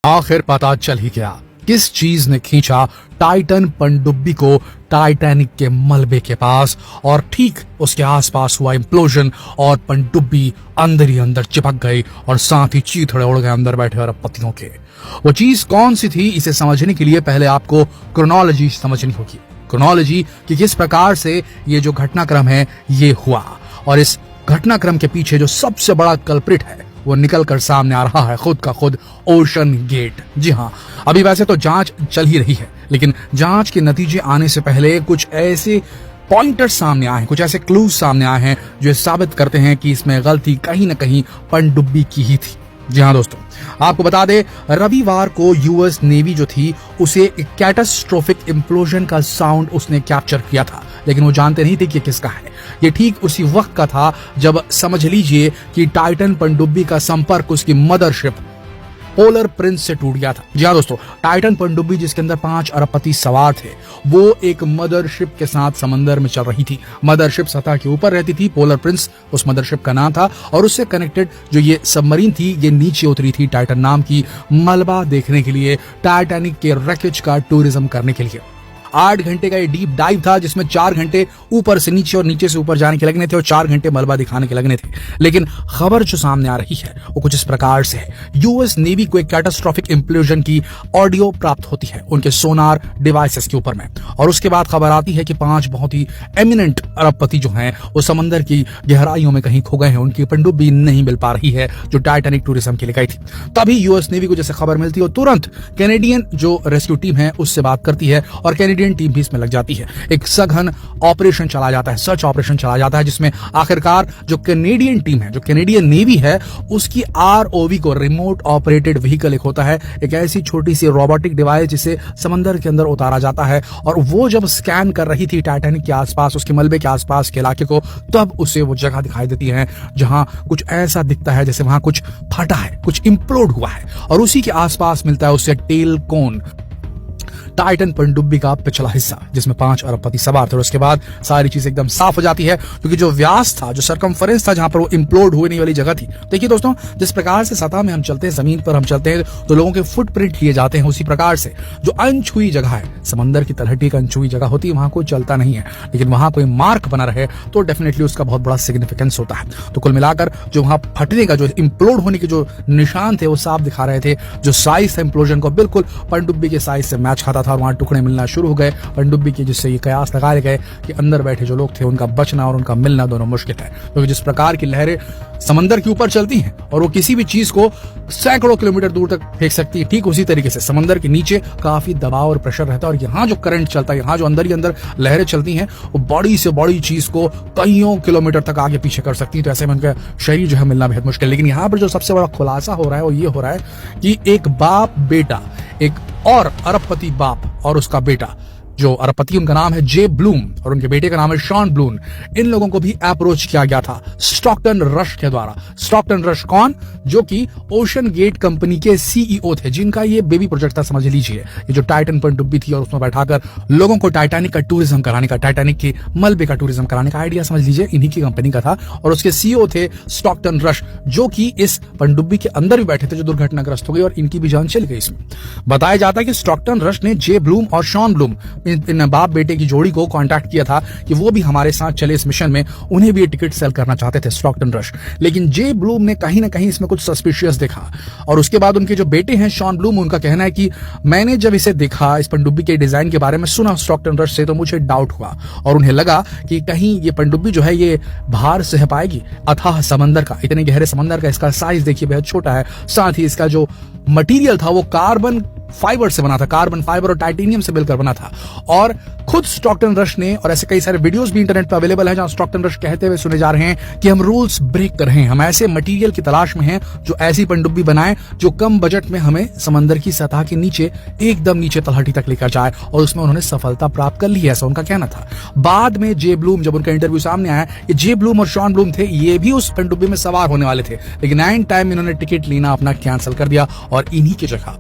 आखिर पता चल ही गया किस चीज ने खींचा टाइटन पनडुब्बी को टाइटैनिक के मलबे के पास और ठीक उसके आसपास हुआ इम्प्लोजन और पनडुब्बी अंदर ही अंदर चिपक गई और साथ ही चीथड़े उड़ गए अंदर बैठे अरबपतियों के। वो चीज कौन सी थी, इसे समझने के लिए पहले आपको क्रोनोलॉजी समझनी होगी। क्रोनोलॉजी कि किस प्रकार से ये जो घटनाक्रम है ये हुआ और इस घटनाक्रम के पीछे जो सबसे बड़ा कल्प्रिट है वो निकल कर सामने आ रहा है खुद का खुद ओशन गेट। जी हाँ, अभी वैसे तो जांच चल ही रही है, लेकिन जांच के नतीजे आने से पहले कुछ ऐसे पॉइंटर्स सामने आए हैं, कुछ ऐसे क्लूज सामने आए हैं जो साबित करते हैं कि इसमें गलती कहीं ना कहीं पनडुब्बी की ही थी। जी हाँ दोस्तों, आपको बता दें रविवार को यूएस नेवी जो थी उसे एक कैटास्ट्रोफिक इम्प्लोजन का साउंड उसने कैप्चर किया था, लेकिन वो जानते नहीं थे कि किसका है। ये ठीक उसी वक्त का था जब समझ लीजिए कि टाइटन पनडुब्बी का संपर्क उसकी मदरशिप पोलर प्रिंस से टूट गया था। जी हाँ दोस्तों, टाइटन पनडुब्बी जिसके अंदर 5 अरबपति सवार थे वो एक मदरशिप के साथ समंदर में चल रही थी। मदरशिप सतह के ऊपर रहती थी, पोलर प्रिंस उस मदरशिप का नाम था और उससे कनेक्टेड जो ये सबमरीन थी ये नीचे उतरी थी टाइटन नाम की मलबा देखने के लिए, टाइटैनिक के रैकेज का टूरिज्म करने के लिए। 8 घंटे का ये डीप डाइव था जिसमें 4 घंटे ऊपर से नीचे और नीचे से ऊपर जाने के लगने थे और 4 घंटे मलबा दिखाने के लगने थे। लेकिन खबर जो सामने आ रही है वो कुछ इस प्रकार से है। यूएस नेवी को एक कैटास्ट्रोफिक इम्प्लोजन की ऑडियो प्राप्त होती है उनके सोनार डिवाइसेस के ऊपर में, और उसके बाद खबर आती है कि 5 बहुत ही एमिनेंट अरबपति जो हैं वो समंदर की गहराइयों में कहीं खो गए हैं, उनकी पनडुब्बी नहीं मिल पा रही है जो टाइटैनिक टूरिज्म के लिए गई थी। तभी यूएस नेवी को जैसे खबर मिलती है तुरंत कैनेडियन जो रेस्क्यू टीम है उससे बात करती है और कैनेडियन टीम भी इसमें लग जाती है। एक सघन ऑपरेशन चला जाता है, सर्च ऑपरेशन चला जाता है जिसमें आखिरकार जो कैनेडियन टीम है, जो कैनेडियन नेवी है, उसकी आरओवी को रिमोट ऑपरेटेड व्हीकल एक होता है, एक ऐसी छोटी सी रोबोटिक डिवाइस जिसे समंदर के अंदर उतारा जाता है, और वो जब स्कैन कर रही थी टाइटैनिक के आसपास, उसके मलबे के आसपास के इलाके को, तब उसे वो जगह दिखाई देती है जहां कुछ ऐसा दिखता है जैसे वहां कुछ फटा है, कुछ इंप्लोड हुआ है, और उसी के आसपास मिलता है उसे टेल कोन, टाइटन पनडुब्बी का पिछला हिस्सा जिसमें 5 अरबपति सवार थे। और उसके बाद सारी चीज एकदम साफ हो जाती है क्योंकि जो व्यास था, जो सरकमफरेंस था जहां पर वो इंप्लोड होने वाली जगह थी। देखिए दोस्तों, जिस प्रकार से सतह में हम चलते हैं, जमीन पर हम चलते हैं तो लोगों के फुटप्रिंट लिए जाते हैं, उसी प्रकार से जो अनछुई जगह है, समंदर की तलहटी एक अनछुई जगह होती है, वहां कोई चलता नहीं है, लेकिन वहां कोई मार्क बना रहे तो डेफिनेटली उसका बहुत बड़ा सिग्निफिकेंस होता है। तो कुल मिलाकर जो वहां फटने का, जो इंप्लोड होने के जो निशान थे वो साफ दिखा रहे थे। जो साइज था इंप्लोजन को बिल्कुल पनडुब्बी के साइज से मैच खाता था और वहां टुकड़े मिलना शुरू हो गए पनडुब्बी के, जिससे ये कयास लगाए गए कि अंदर बैठे जो लोग थे उनका बचना और उनका मिलना दोनों मुश्किल है, क्योंकि जिस प्रकार की लहरें समंदर के ऊपर चलती हैं और वो किसी भी चीज को सैकड़ों किलोमीटर दूर तक फेंक सकती है, ठीक उसी तरीके से समंदर के नीचे काफी दबाव और प्रेशर रहता है, और यहाँ जो करंट चलता है, यहाँ जो अंदर ही अंदर लहरें चलती हैं, वो बड़ी से बड़ी चीज को कईयों किलोमीटर तक आगे पीछे कर सकती है। तो ऐसे में उनका शरीर जो है मिलना बेहद मुश्किल। लेकिन यहाँ पर जो सबसे बड़ा खुलासा हो रहा है वो ये हो रहा है कि एक बाप बेटा, एक और अरबपति बाप और उसका बेटा, जो अरबपति उनका नाम है जे ब्लूम और उनके बेटे का नाम है शॉन ब्लूम, इन लोगों को भी अप्रोच किया गया था स्टॉकटन रश के द्वारा। स्टॉकटन रश कौन? जो कि ओशन गेट कंपनी के सीईओ थे, जिनका ये बेबी प्रोजेक्ट था, समझ लीजिए, ये जो टाइटन पनडुब्बी थी और उसमें बैठाकर लोगों को टाइटैनिक का टूरिज्म कराने का, टाइटैनिक के मलबे का टूरिज्म कराने का आइडिया समझ लीजिए इन्हीं की कंपनी का था। और उसके सीईओ थे स्टॉकटन रश, जो कि इस पनडुब्बी के अंदर भी बैठे थे, जो दुर्घटनाग्रस्त हो गई और इनकी भी जान चली गई इसमें। बताया जाता है कि स्टॉकटन रश ने जे ब्लूम और शॉन ब्लूम, इन बाप बेटे की जोड़ी को कांटेक्ट किया था कि वो भी हमारे साथ चले इस मिशन में, उन्हें भी ये टिकट सेल करना चाहते थे स्टॉकटन रश। लेकिन जे ब्लूम ने कहीं ना कहीं इसमें कुछ सस्पिशियस देखा, और उसके बाद उनके जो बेटे हैं शॉन ब्लूम, उनका कहना है कि मैंने जब इसे देखा, इस पनडुब्बी के डिजाइन के बारे में सुना स्टॉकटन रश से, तो मुझे डाउट हुआ और उन्हें लगा कि कहीं ये पनडुब्बी जो है ये भार सह पाएगी अथाह समंदर का, इतने गहरे समंदर का। इसका साइज देखिए बेहद छोटा है, साथ ही इसका जो मटेरियल था वो कार्बन फाइबर से बना था, कार्बन फाइबर और टाइटेनियम से मिलकर बना था। और खुद स्टॉकटन रश ने, और ऐसे कई सारे वीडियोस भी इंटरनेट पर अवेलेबल हैं जहां स्टॉकटन रश कहते हुए सुने जा रहे हैं कि हम रूल्स ब्रेक कर रहे हैं, हम ऐसे मटेरियल की तलाश में हैं जो ऐसी पनडुब्बी बनाए जो कम बजट में हमें समंदर की सतह के नीचे, एकदम नीचे तलहटी तक लेकर जाए, और उसमें उन्होंने सफलता प्राप्त कर ली है, ऐसा उनका कहना था। बाद में जे ब्लूम, जब उनका इंटरव्यू सामने आया, ये जे ब्लूम और शॉन ब्लूम थे, ये भी उस पनडुब्बी में सवार होने वाले थे, लेकिन एंड टाइम इन्होंने टिकट लेना अपना कैंसिल कर दिया और इन्हीं की जगह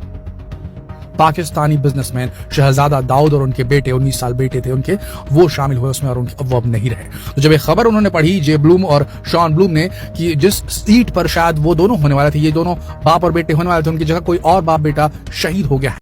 पाकिस्तानी बिजनेसमैन शहजादा दाऊद और उनके बेटे 19 साल बेटे थे उनके, वो शामिल हुए उसमें और वो अब नहीं रहे। तो जब ये खबर उन्होंने पढ़ी जे ब्लूम और शॉन ब्लूम ने कि जिस सीट पर शायद वो दोनों होने वाले थे, ये दोनों बाप और बेटे होने वाले थे, उनकी जगह कोई और बाप बेटा शहीद हो गया है।